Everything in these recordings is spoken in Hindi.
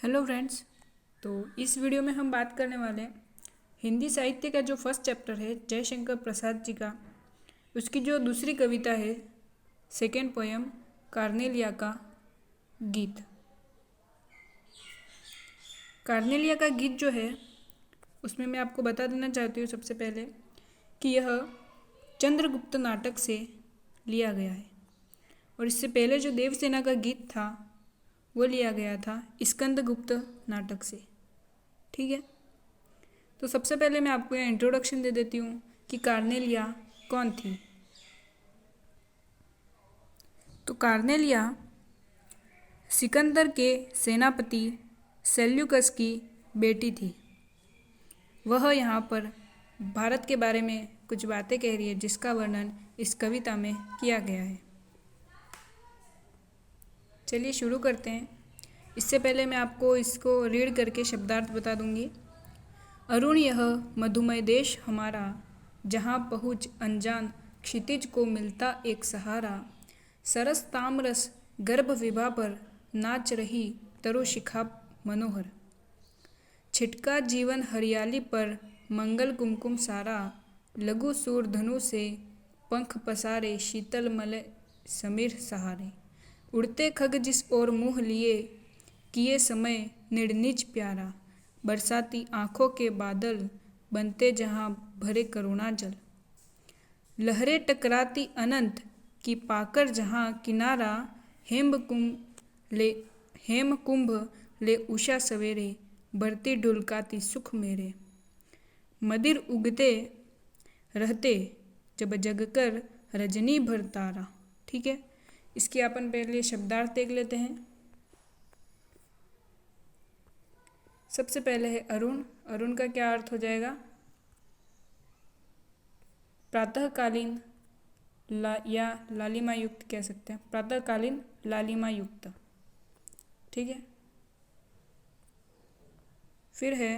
Hello friends. तो इस वीडियो में हम बात करने वाले हैं हिंदी साहित्य का जो फर्स्ट चैप्टर है जयशंकर प्रसाद जी का, उसकी जो दूसरी कविता है सेकेंड पोयम कार्नेलिया का गीत। कार्नेलिया का गीत जो है उसमें मैं आपको बता देना चाहती हूँ सबसे पहले कि यह चंद्रगुप्त नाटक से लिया गया है और इससे पहले जो देवसेना का गीत था वो लिया गया था स्कंदगुप्त नाटक से। ठीक है, तो सबसे पहले मैं आपको यहाँ इंट्रोडक्शन दे देती हूँ कि कार्नेलिया कौन थी। तो कार्नेलिया सिकंदर के सेनापति सेल्यूकस की बेटी थी। वह यहाँ पर भारत के बारे में कुछ बातें कह रही है जिसका वर्णन इस कविता में किया गया है। चलिए शुरू करते हैं। इससे पहले मैं आपको इसको रीड करके शब्दार्थ बता दूंगी। अरुण यह मधुमय देश हमारा, जहाँ पहुँच अनजान क्षितिज को मिलता एक सहारा। सरस तामरस गर्भ विभा पर नाच रही तरु शिखा मनोहर। छिटका जीवन हरियाली पर मंगल कुमकुम सारा। लघु सूर धनु से पंख पसारे शीतल मलय समीर सहारे। उड़ते खग जिस ओर मुँह लिए किए समय निर्निज प्यारा। बरसाती आँखों के बादल बनते जहाँ भरे करुणा जल। लहरें टकराती अनंत की पाकर जहाँ किनारा। हेम कुंभ ले उषा सवेरे बढ़ती ढुलकाती सुख मेरे। मदिर उगते रहते जब जगकर रजनी भर तारा। ठीक है, इसकी अपन पहले शब्दार्थ देख लेते हैं। सबसे पहले है अरुण। अरुण का क्या अर्थ हो जाएगा? प्रातःकालीन या लालिमा युक्त कह सकते हैं, प्रातःकालीन लालिमा युक्त। ठीक है, फिर है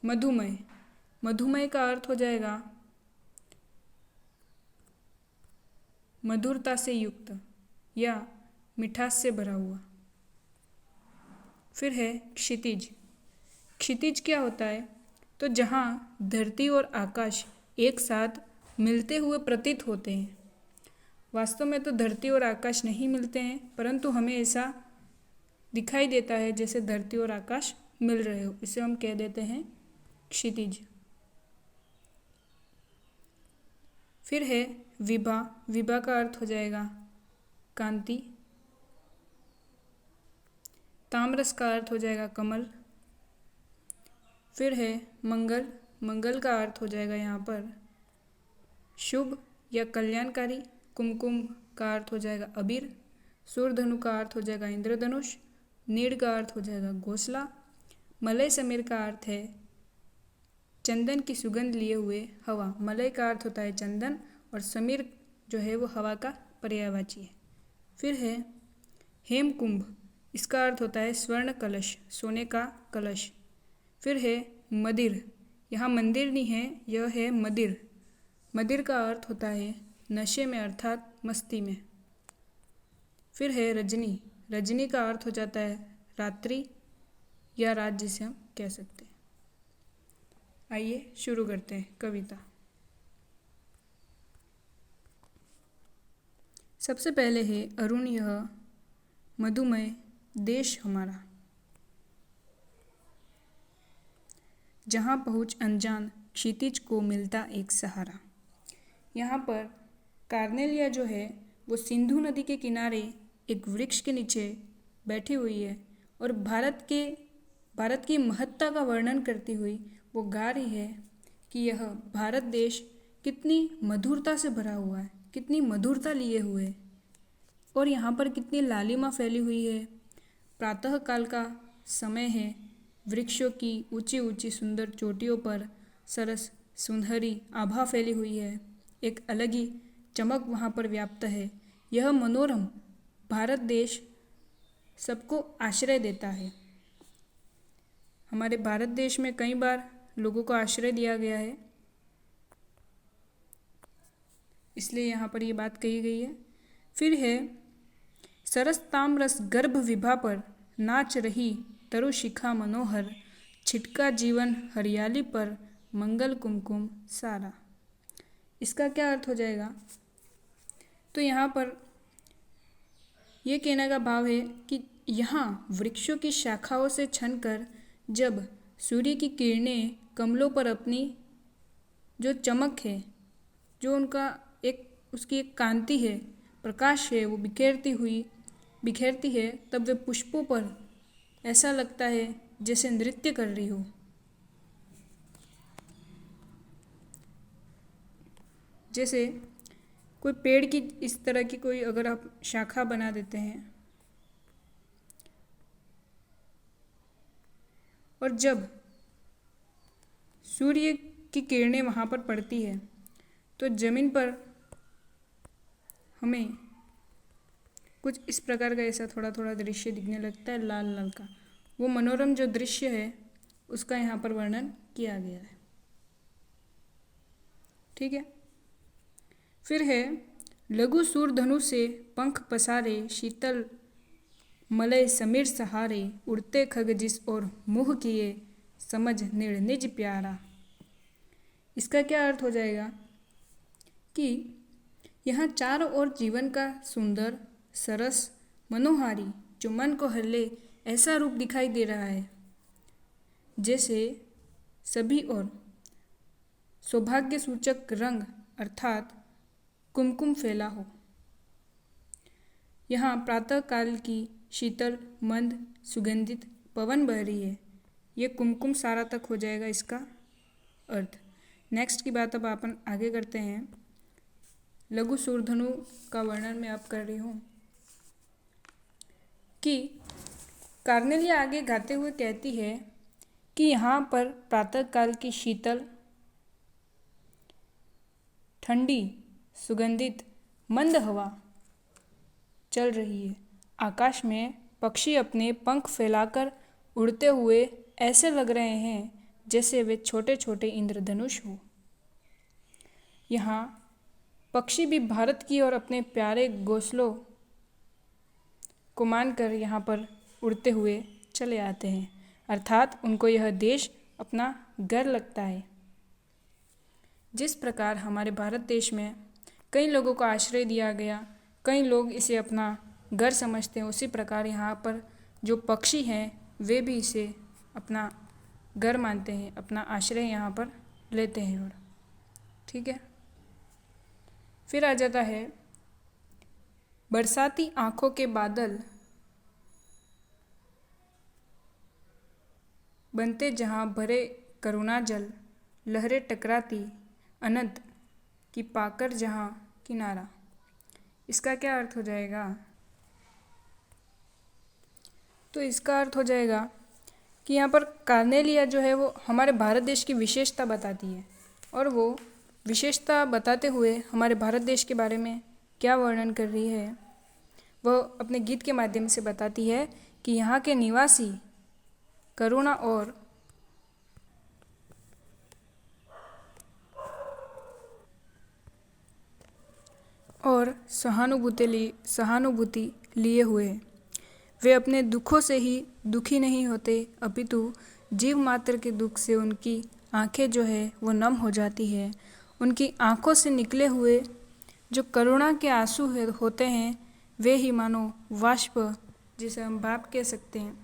मधुमय। मधुमय का अर्थ हो जाएगा मधुरता से युक्त या मिठास से भरा हुआ। फिर है क्षितिज। क्षितिज क्या होता है? तो जहाँ धरती और आकाश एक साथ मिलते हुए प्रतीत होते हैं। वास्तव में तो धरती और आकाश नहीं मिलते हैं, परंतु हमें ऐसा दिखाई देता है जैसे धरती और आकाश मिल रहे हो, इसे हम कह देते हैं क्षितिज। फिर है विभा। विभा का अर्थ हो जाएगा कांति। ताम्रस का अर्थ हो जाएगा कमल। फिर है मंगल। मंगल का अर्थ हो जाएगा यहाँ पर शुभ या कल्याणकारी। कुमकुम का अर्थ हो जाएगा अबीर। सूर्यधनु का अर्थ हो जाएगा इंद्रधनुष। नीड़ का अर्थ हो जाएगा घोंसला। मलय समीर का अर्थ है चंदन की सुगंध लिए हुए हवा। मलय का अर्थ होता है चंदन और समीर जो है वो हवा का पर्यायवाची है। फिर है हेमकुंभ। इसका अर्थ होता है स्वर्ण कलश, सोने का कलश। फिर है मदिर। यहाँ मंदिर नहीं है, यह है मदिर। मदिर का अर्थ होता है नशे में अर्थात मस्ती में। फिर है रजनी। रजनी का अर्थ हो जाता है रात्रि या रात, जिसे हम कह सकते हैं। आइए शुरू करते हैं कविता। सबसे पहले है अरुण यह मधुमय देश हमारा, जहाँ पहुँच अनजान क्षितिज को मिलता एक सहारा। यहाँ पर कार्नेलिया जो है वो सिंधु नदी के किनारे एक वृक्ष के नीचे बैठी हुई है और भारत की महत्ता का वर्णन करती हुई वो गा रही है कि यह भारत देश कितनी मधुरता से भरा हुआ है, कितनी मधुरता लिए हुए है और यहाँ पर कितनी लालिमा फैली हुई है। प्रातःकाल का समय है, वृक्षों की ऊंची ऊंची सुंदर चोटियों पर सरस सुनहरी आभा फैली हुई है। एक अलग ही चमक वहाँ पर व्याप्त है। यह मनोरम भारत देश सबको आश्रय देता है। हमारे भारत देश में कई बार लोगों को आश्रय दिया गया है, इसलिए यहाँ पर ये बात कही गई है। फिर है सरस ताम्रस गर्भ विभा पर नाच रही तरु शिखा मनोहर, छिटका जीवन हरियाली पर, मंगल कुमकुम सारा। इसका क्या अर्थ हो जाएगा? तो यहाँ पर यह कहने का भाव है कि यहाँ वृक्षों की शाखाओं से छनकर जब सूर्य की किरणें कमलों पर अपनी जो चमक है, जो उनका उसकी एक कांति है, प्रकाश है, वो बिखेरती है, तब वे पुष्पों पर ऐसा लगता है जैसे नृत्य कर रही हो। जैसे कोई पेड़ की इस तरह की कोई अगर आप शाखा बना देते हैं और जब सूर्य की किरणें वहाँ पर पड़ती है तो ज़मीन पर हमें कुछ इस प्रकार का ऐसा थोड़ा थोड़ा दृश्य दिखने लगता है, लाल लाल का। वो मनोरम जो दृश्य है उसका यहाँ पर वर्णन किया गया है। ठीक है। फिर है लघु सूरधनु से पंख पसारे, शीतल मलय समीर सहारे, उड़ते खग जिस और मुँह किए, समझ निड़ निज प्यारा। इसका क्या अर्थ हो जाएगा कि यहाँ चारों ओर जीवन का सुंदर, सरस, मनोहारी, जो मन को हल्ले ऐसा रूप दिखाई दे रहा है जैसे सभी और सौभाग्य सूचक रंग अर्थात कुमकुम फैला हो। यहाँ प्रातः काल की शीतल मंद सुगंधित पवन बह रही है। ये कुमकुम सारा तक हो जाएगा इसका अर्थ। नेक्स्ट की बात अब अपन आगे करते हैं। लघु सूरधनु का वर्णन मैं अब कर रही हूँ कि कार्नेलिया आगे गाते हुए कहती है कि यहाँ पर प्रातःकाल की शीतल ठंडी सुगंधित मंद हवा चल रही है। आकाश में पक्षी अपने पंख फैलाकर उड़ते हुए ऐसे लग रहे हैं जैसे वे छोटे छोटे इंद्रधनुष हो। यहाँ पक्षी भी भारत की ओर अपने प्यारे घोंसलों को मानकर यहाँ पर उड़ते हुए चले आते हैं, अर्थात उनको यह देश अपना घर लगता है। जिस प्रकार हमारे भारत देश में कई लोगों को आश्रय दिया गया, कई लोग इसे अपना घर समझते हैं, उसी प्रकार यहाँ पर जो पक्षी हैं वे भी इसे अपना घर मानते हैं, अपना आश्रय यहाँ पर लेते हैं। और ठीक है, फिर आ जाता है बरसाती आँखों के बादल बनते जहाँ भरे करुणा जल, लहरें टकराती अनंत की पाकर जहाँ किनारा। इसका क्या अर्थ हो जाएगा? तो इसका अर्थ हो जाएगा कि यहाँ पर कार्नेलिया जो है वो हमारे भारत देश की विशेषता बताती है, और वो विशेषता बताते हुए हमारे भारत देश के बारे में क्या वर्णन कर रही है वह अपने गीत के माध्यम से बताती है कि यहाँ के निवासी करुणा और सहानुभूति लिए हुए हैं। वे अपने दुखों से ही दुखी नहीं होते, अपितु जीव मात्र के दुख से उनकी आंखें जो है वो नम हो जाती है। उनकी आंखों से निकले हुए जो करुणा के आंसू होते हैं वे ही मानो वाष्प, जिसे हम भाप कह सकते हैं,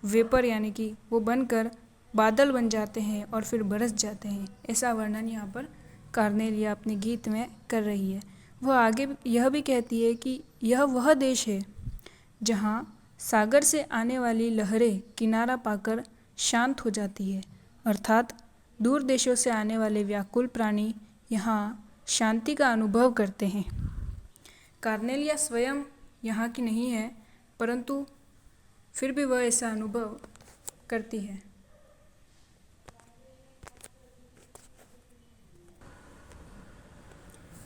वेपर, यानी कि वो बनकर बादल बन जाते हैं और फिर बरस जाते हैं। ऐसा वर्णन यहाँ पर कार्नेलिया अपने गीत में कर रही है। वह आगे यह भी कहती है कि यह वह देश है जहाँ सागर से आने वाली लहरें किनारा पाकर शांत हो जाती है, अर्थात दूर देशों से आने वाले व्याकुल प्राणी यहाँ शांति का अनुभव करते हैं। कार्नेलिया स्वयं यहाँ की नहीं है, परंतु फिर भी वह ऐसा अनुभव करती है।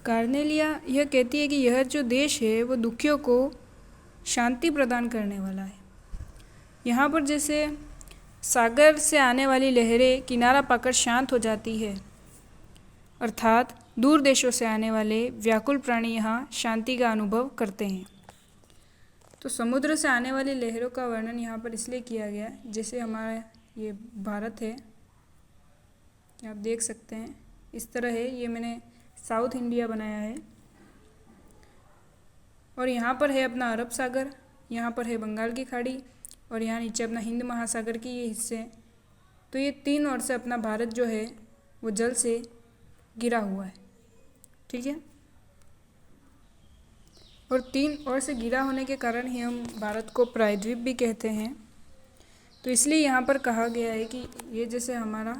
कार्नेलिया यह कहती है कि यह जो देश है वो दुखियों को शांति प्रदान करने वाला है। यहाँ पर जैसे सागर से आने वाली लहरें किनारा पाकर शांत हो जाती है, अर्थात दूर देशों से आने वाले व्याकुल प्राणी यहाँ शांति का अनुभव करते हैं। तो समुद्र से आने वाली लहरों का वर्णन यहाँ पर इसलिए किया गया जैसे हमारा ये भारत है, आप देख सकते हैं इस तरह है। ये मैंने साउथ इंडिया बनाया है और यहाँ पर है अपना अरब सागर, यहाँ पर है बंगाल की खाड़ी और यहाँ नीचे अपना हिंद महासागर की ये हिस्से। तो ये तीन ओर से अपना भारत जो है वो जल से घिरा हुआ है, ठीक है। और तीन ओर से घिरा होने के कारण ही हम भारत को प्रायद्वीप भी कहते हैं। तो इसलिए यहाँ पर कहा गया है कि ये जैसे हमारा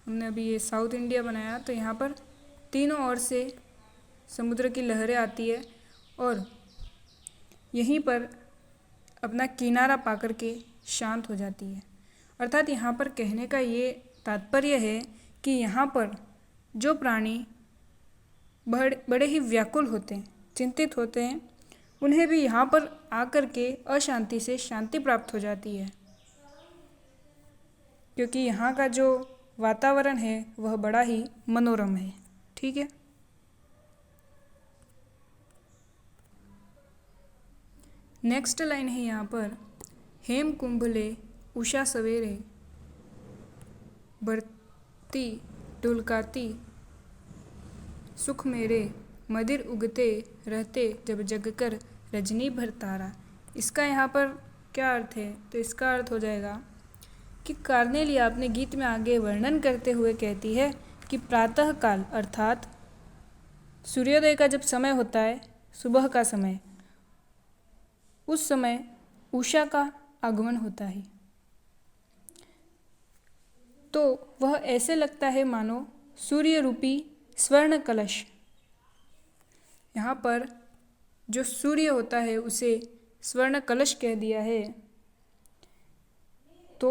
हमने अभी ये साउथ इंडिया बनाया, तो यहाँ पर तीनों ओर से समुद्र की लहरें आती है और यहीं पर अपना किनारा पाकर के शांत हो जाती है। अर्थात यहाँ पर कहने का ये तात्पर्य है कि यहाँ पर जो प्राणी बड़े ही व्याकुल होते हैं, चिंतित होते हैं, उन्हें भी यहाँ पर आकर के अशांति से शांति प्राप्त हो जाती है, क्योंकि यहाँ का जो वातावरण है वह बड़ा ही मनोरम है, ठीक है। नेक्स्ट लाइन है यहाँ पर, हेम कुंभले उषा सवेरे बढ़ती ढुलकाती सुख मेरे मदिर उगते रहते जब जगकर रजनी भर तारा। इसका यहाँ पर क्या अर्थ है? तो इसका अर्थ हो जाएगा कि कार्नेलिया अपने गीत में आगे वर्णन करते हुए कहती है कि प्रातः काल अर्थात सूर्योदय का जब समय होता है, सुबह का समय, उस समय उषा का आगमन होता है। तो वह ऐसे लगता है मानो सूर्य रूपी स्वर्ण कलश। यहाँ पर जो सूर्य होता है उसे स्वर्ण कलश कह दिया है। तो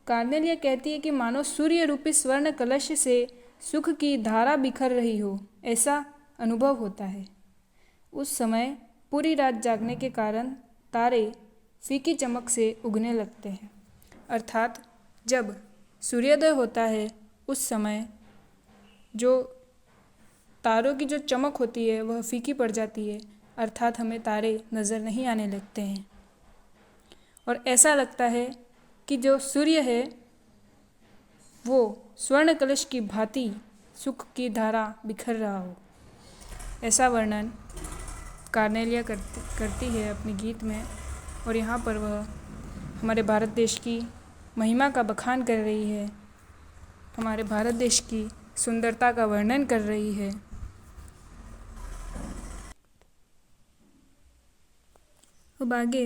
कार्नेलिया कहती है कि मानो सूर्य रूपी स्वर्ण कलश से सुख की धारा बिखर रही हो, ऐसा अनुभव होता है। उस समय पूरी रात जागने के कारण तारे फीकी चमक से उगने लगते हैं। अर्थात जब सूर्योदय होता है उस समय जो तारों की जो चमक होती है वह फीकी पड़ जाती है, अर्थात हमें तारे नज़र नहीं आने लगते हैं और ऐसा लगता है कि जो सूर्य है वो स्वर्ण कलश की भांति सुख की धारा बिखर रहा हो। ऐसा वर्णन कार्नेलिया करती है अपने गीत में और यहाँ पर वह हमारे भारत देश की महिमा का बखान कर रही है, हमारे भारत देश की सुंदरता का वर्णन कर रही है। अब आगे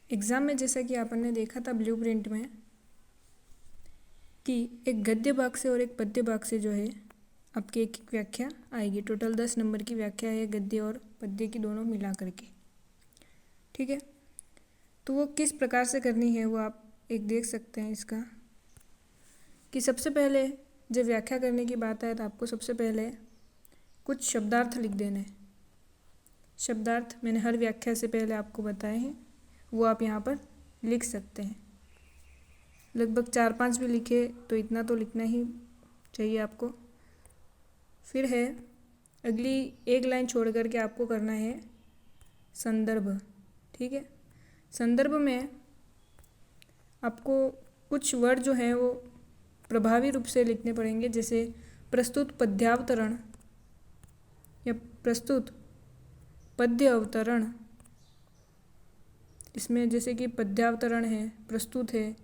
एग्ज़ाम में जैसा कि आपने देखा था ब्लूप्रिंट में कि एक गद्य भाग से और एक पद्य भाग से जो है आपकी एक व्याख्या आएगी। टोटल 10 नंबर की व्याख्या है गद्य और पद्य की दोनों मिला करके, ठीक है। तो वो किस प्रकार से करनी है वो आप एक देख सकते हैं इसका, कि सबसे पहले जब व्याख्या करने की बात आए तो आपको सबसे पहले कुछ शब्दार्थ लिख देने हैं। शब्दार्थ मैंने हर व्याख्या से पहले आपको बताए हैं, वो आप यहाँ पर लिख सकते हैं। लगभग 4-5 भी लिखे तो इतना तो लिखना ही चाहिए आपको। फिर है अगली एक लाइन छोड़ कर के आपको करना है संदर्भ, ठीक है। संदर्भ में आपको कुछ वर्ड जो हैं वो प्रभावी रूप से लिखने पड़ेंगे, जैसे प्रस्तुत पद्यावतरण या प्रस्तुत पद्य अवतरण। इसमें जैसे कि पद्यावतरण है, प्रस्तुत है,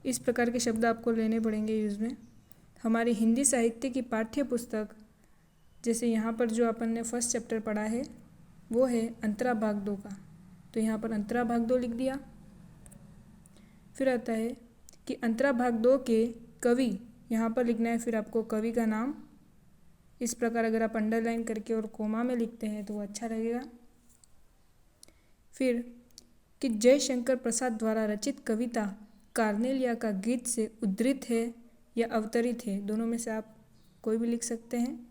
इस प्रकार के शब्द आपको लेने पड़ेंगे यूज़ में। हमारी हिंदी साहित्य की पाठ्य पुस्तक, जैसे यहाँ पर जो अपन ने फर्स्ट चैप्टर पढ़ा है वो है अंतरा भाग 2 का, तो यहाँ पर अंतरा भाग 2 लिख दिया। फिर आता है कि अंतरा भाग 2 के कवि, यहाँ पर लिखना है फिर आपको कवि का नाम। इस प्रकार अगर आप अंडरलाइन करके और कोमा में लिखते हैं तो वो अच्छा लगेगा। फिर कि जयशंकर प्रसाद द्वारा रचित कविता कार्नेलिया का गीत से उद्धृत है या अवतरित है, दोनों में से आप कोई भी लिख सकते हैं।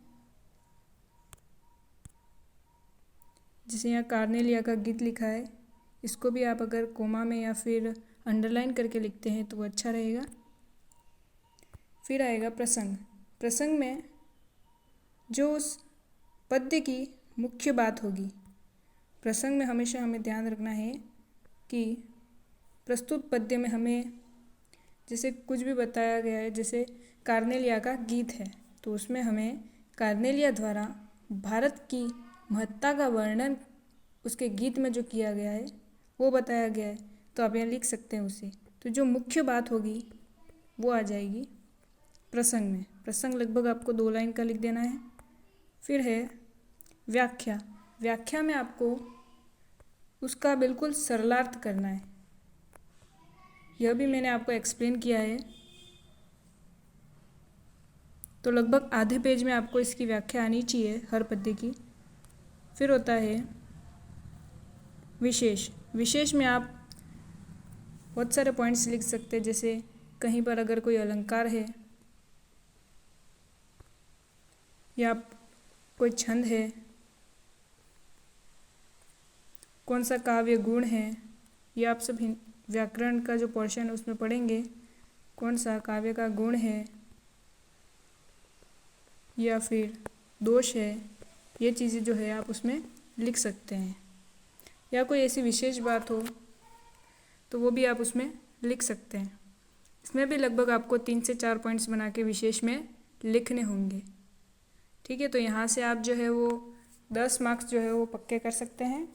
जैसे यहाँ कार्नेलिया का गीत लिखा है, इसको भी आप अगर कोमा में या फिर अंडरलाइन करके लिखते हैं तो वो अच्छा रहेगा। फिर आएगा प्रसंग। प्रसंग में जो उस पद्य की मुख्य बात होगी। प्रसंग में हमेशा हमें ध्यान रखना है कि प्रस्तुत पद्य में हमें जैसे कुछ भी बताया गया है, जैसे कार्नेलिया का गीत है तो उसमें हमें कार्नेलिया द्वारा भारत की महत्ता का वर्णन उसके गीत में जो किया गया है वो बताया गया है, तो आप यहाँ लिख सकते हैं उसे। तो जो मुख्य बात होगी वो आ जाएगी प्रसंग में। प्रसंग लगभग आपको 2 लाइन का लिख देना है। फिर है व्याख्या। व्याख्या में आपको उसका बिल्कुल सरलार्थ करना है। यह भी मैंने आपको एक्सप्लेन किया है, तो लगभग आधे पेज में आपको इसकी व्याख्या आनी चाहिए हर पद्य की। फिर होता है विशेष। विशेष में आप बहुत सारे पॉइंट्स लिख सकते हैं, जैसे कहीं पर अगर कोई अलंकार है या कोई छंद है, कौन सा काव्य गुण है, ये आप सब व्याकरण का जो पोर्शन है उसमें पढ़ेंगे। कौन सा काव्य का गुण है या फिर दोष है, ये चीज़ें जो है आप उसमें लिख सकते हैं। या कोई ऐसी विशेष बात हो तो वो भी आप उसमें लिख सकते हैं। इसमें भी लगभग आपको 3 से 4 पॉइंट्स बना के विशेष में लिखने होंगे। ठीक है, तो यहाँ से आप जो है वो 10 मार्क्स जो है वो पक्के कर सकते हैं।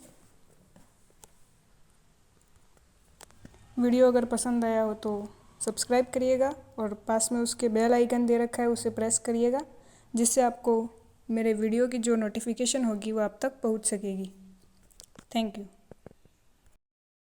वीडियो अगर पसंद आया हो तो सब्सक्राइब करिएगा और पास में उसके बेल आइकन दे रखा है उसे प्रेस करिएगा, जिससे आपको मेरे वीडियो की जो नोटिफिकेशन होगी वो आप तक पहुंच सकेगी। Thank you.